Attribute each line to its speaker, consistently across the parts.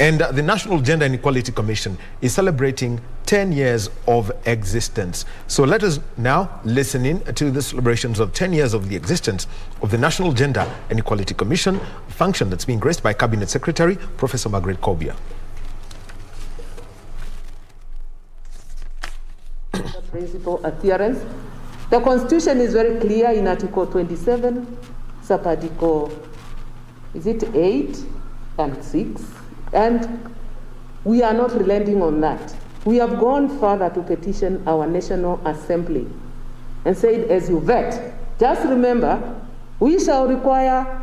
Speaker 1: And the National Gender and Equality Commission is celebrating 10 years of existence. So let us now listen in to the celebrations of 10 years of the existence of the National Gender and Equality Commission, a function that's being graced by Cabinet Secretary Professor Margaret Kobia.
Speaker 2: Principal adherence. The Constitution is very clear in Article 27, sub-article, is it 8 and 6? And we are not relenting on that. We have gone further to petition our National Assembly and said, as you vet, just remember, we shall require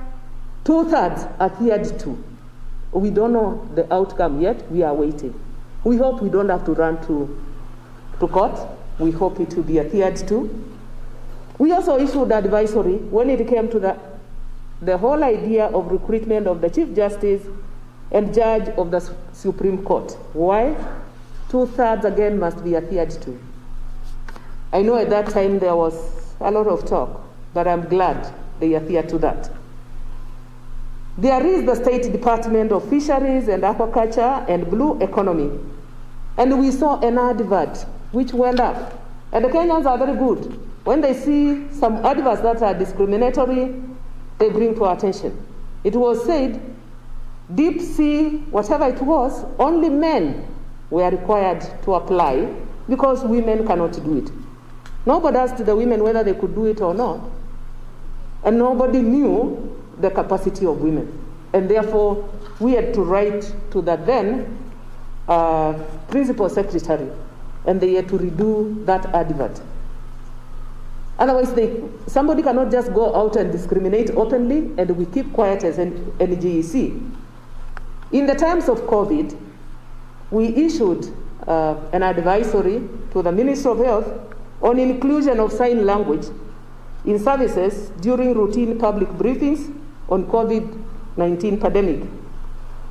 Speaker 2: 2/3 adhered to. We don't know the outcome yet. We are waiting. We hope we don't have to run to court. We hope it will be adhered to. We also issued advisory when it came to the whole idea of recruitment of the Chief Justice and Judge of the Supreme Court. Why? 2/3 again must be adhered to. I know at that time there was a lot of talk, but I'm glad they adhered to that. There is the State Department of Fisheries and Aquaculture and Blue Economy. And we saw an advert which went up. And the Kenyans are very good. When they see some adverts that are discriminatory, they bring to our attention. It was said, deep sea, whatever it was, only men were required to apply because women cannot do it. Nobody asked the women whether they could do it or not. And nobody knew the capacity of women. And therefore, we had to write to the then principal secretary, and they had to redo that advert. Otherwise, somebody cannot just go out and discriminate openly, and we keep quiet as NGEC. In the times of COVID, we issued an advisory to the Ministry of Health on inclusion of sign language in services during routine public briefings on COVID-19 pandemic,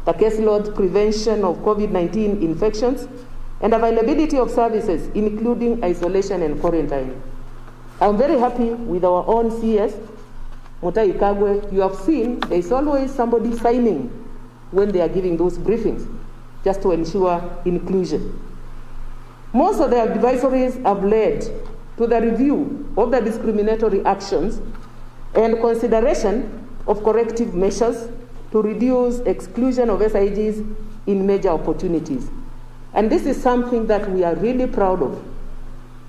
Speaker 2: the caseload prevention of COVID-19 infections, and availability of services, including isolation and quarantine. I'm very happy with our own CS, Mutai Kagwe. You have seen there's always somebody signing when they are giving those briefings, just to ensure inclusion. Most of the advisories have led to the review of the discriminatory actions and consideration of corrective measures to reduce exclusion of SIGs in major opportunities. And this is something that we are really proud of.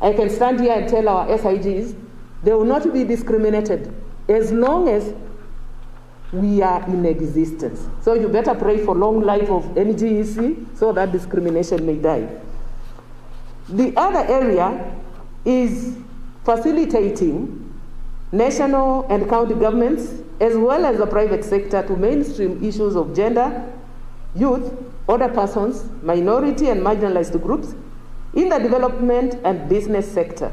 Speaker 2: I can stand here and tell our SIGs they will not be discriminated as long as we are in existence. So you better pray for long life of NGEC so that discrimination may die. The other area is facilitating national and county governments as well as the private sector to mainstream issues of gender, youth, other persons, minority and marginalized groups in the development and business sector.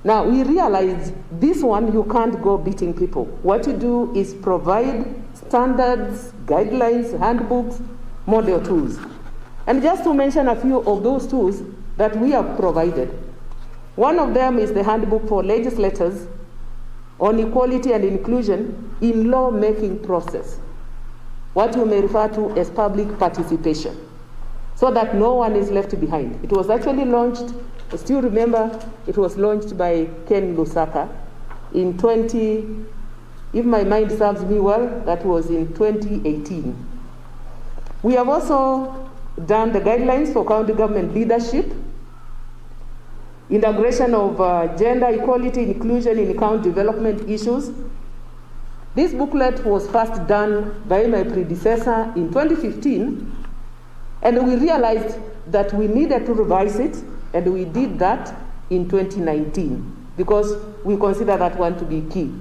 Speaker 2: Now, we realize this one, you can't go beating people. What you do is provide standards, guidelines, handbooks, model tools. And just to mention a few of those tools that we have provided. One of them is the handbook for legislators on equality and inclusion in law-making process, what you may refer to as public participation, so that no one is left behind. It was actually launched, I still remember, it was launched by Ken Lusaka in if my mind serves me well, that was in 2018. We have also done the guidelines for county government leadership, integration of gender equality, inclusion in county development issues. This booklet was first done by my predecessor in 2015, and we realized that we needed to revise it, and we did that in 2019 because we consider that one to be key.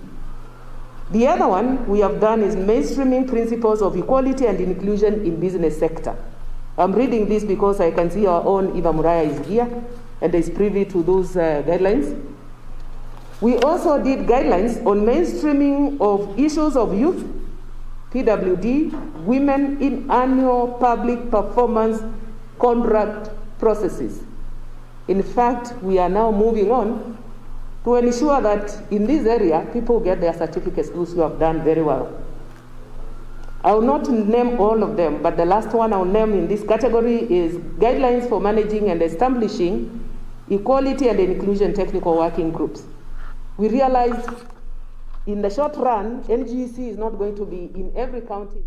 Speaker 2: The other one we have done is mainstreaming principles of equality and inclusion in business sector. I'm reading this because I can see our own Eva Muraya is here and is privy to those guidelines. We also did guidelines on mainstreaming of issues of youth, PWD, women in annual public performance contract processes. In fact, we are now moving on to ensure that in this area, people get their certificates, those who have done very well. I will not name all of them, but the last one I will name in this category is Guidelines for Managing and Establishing Equality and Inclusion Technical Working Groups. We realized in the short run, NGEC is not going to be in every county.